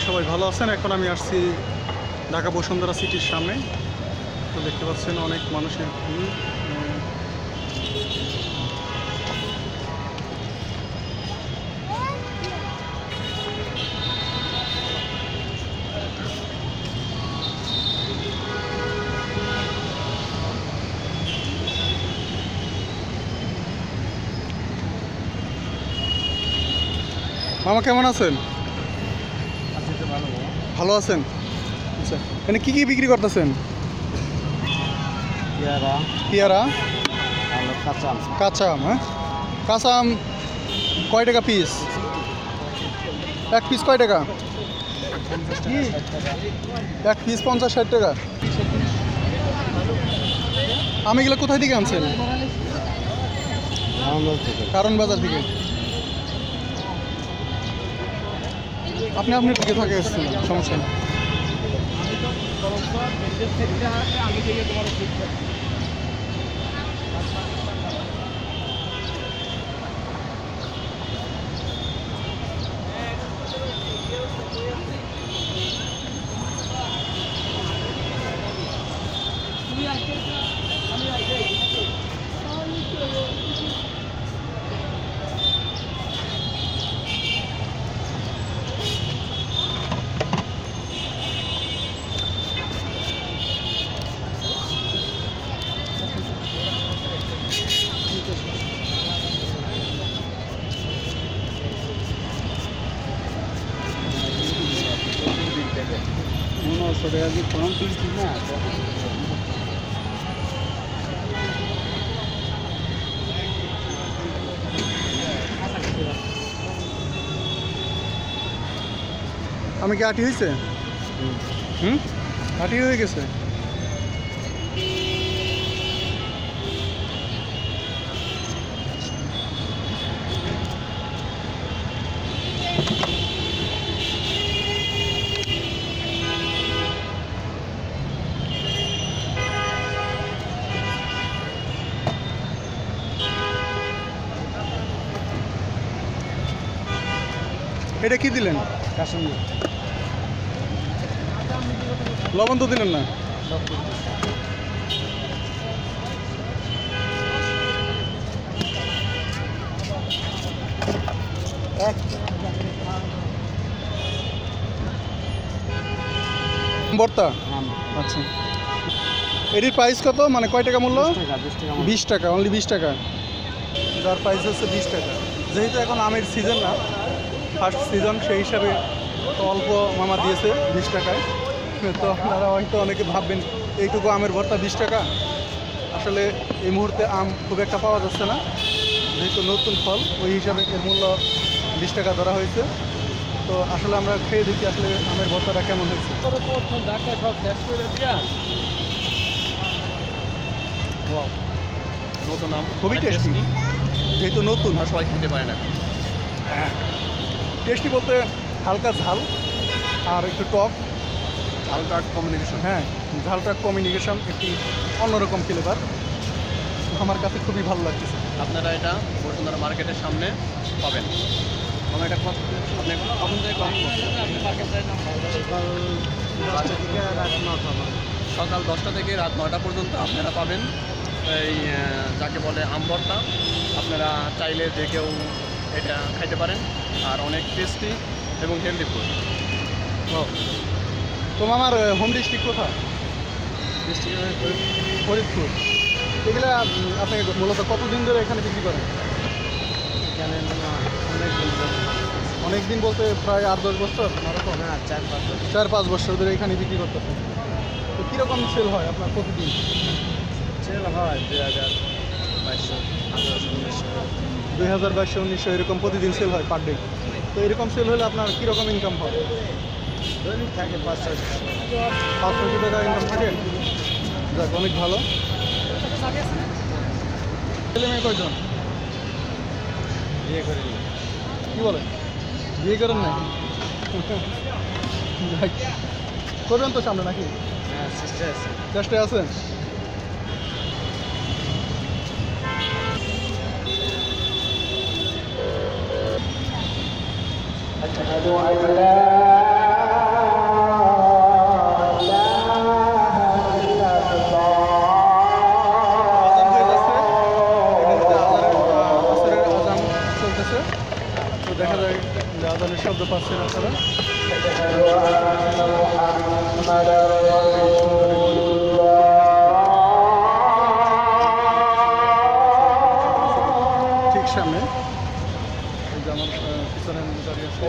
সবাই ভালো আছেন। এখন আমি আসছি ঢাকা বসুন্ধরা সিটির সামনে। তো দেখতে পাচ্ছেন অনেক মানুষের ভিড়। মামা কেমন আছেন? ভালো আছেন? আচ্ছা, এখানে কি কি বিক্রি করতেছেন? পেয়ারা, কাঁচা আম। হ্যাঁ, কাঁচা আম কয় টাকা পিস? এক পিস কয় টাকা? এক পিস 50-60 টাকা। আম এগুলো কোথায় থেকে আনছেন? কারণ বাজার থেকে। আপনি আপনার দিকে থাকে আসছেন, সমস্যা নেই। আমি কি আটি হয়েছে? আটি হয়ে গেছে। এটা কি দিলেন? কাশ্মীর। লবণ তো দিলেন না। ভর্তা। আচ্ছা, এটির প্রাইস কত? মানে কয় টাকা মূল্য? 20 টাকা। অনলি 20 টাকা। যার প্রাইস হচ্ছে 20 টাকা। যেহেতু এখন আমের সিজন না, ফার্স্ট সিজন, সেই হিসাবে অল্প মামা দিয়েছে 20 টাকায়। তো আপনারা হয়তো অনেকে ভাববেন এইটুকু আমের ভর্তা 20 টাকা। আসলে এই মুহূর্তে আম খুব একটা পাওয়া যাচ্ছে না, যেহেতু নতুন ফল, ওই হিসাবে এর মূল্য 20 টাকা ধরা হয়েছে। তো আসলে আমরা খেয়ে দেখি আসলে আমের ভর্তাটা কেমন হয়েছে। নতুন আম খুবই টেস্টি, যেহেতু নতুন সবাই খেতে পারে না। টেস্টি বলতে হালকা ঝাল আর একটু টক, ঝালটা কম্বিনেশন। হ্যাঁ, ঝালটা কম্বিনেশন একটি অন্যরকম ফ্লেভার। আমার কাছে খুবই ভালো লাগতেছে। আপনারা এটা বসুন্ধরা মার্কেটের সামনে পাবেন। আমরা এটা আপনি কখন থেকে সকাল 10টা থেকে রাত 9টা পর্যন্ত আপনারা পাবেন এই যাকে বলে আম ভর্তা। আপনারা চাইলে যে কেউ এটা খাইতে পারেন, আর অনেক টেস্টি এবং হেলদি ফুড। তো আমার হোম ডিস্ট্রিক্ট কোথায়? ফরিদপুর। এগুলো আপনি মূলত কতদিন ধরে এখানে বিক্রি করেন? এখানে অনেক দিন বলতে প্রায় 8-10 বছর, এরকম? না, 4-5 বছর ধরে এখানে বিক্রি করতেছেন। তো কীরকম সেল হয় আপনার প্রতিদিন? সেল হয় 2000-2200 এরকম প্রতিদিন সেল হয় পার ডে। তো এরকম সেল হলে আপনার কীরকম ইনকাম হয়? দৈনিক থাকে 500 টাকা ইনকাম থাকে। যাক, অনেক ভালো। ছেলে মেয়ে কয়জন? বিয়ে করেন? কী বলেন, বিয়ে করেন না? করবেন তো সামনে নাকি? হ্যাঁ, চেষ্টায় আছেন। أشهد أن لا আজানের শব্দ পাচ্ছেন আপনারা। ঠিক সামনে এই যে আমার পিছনে দাঁড়িয়ে আছে।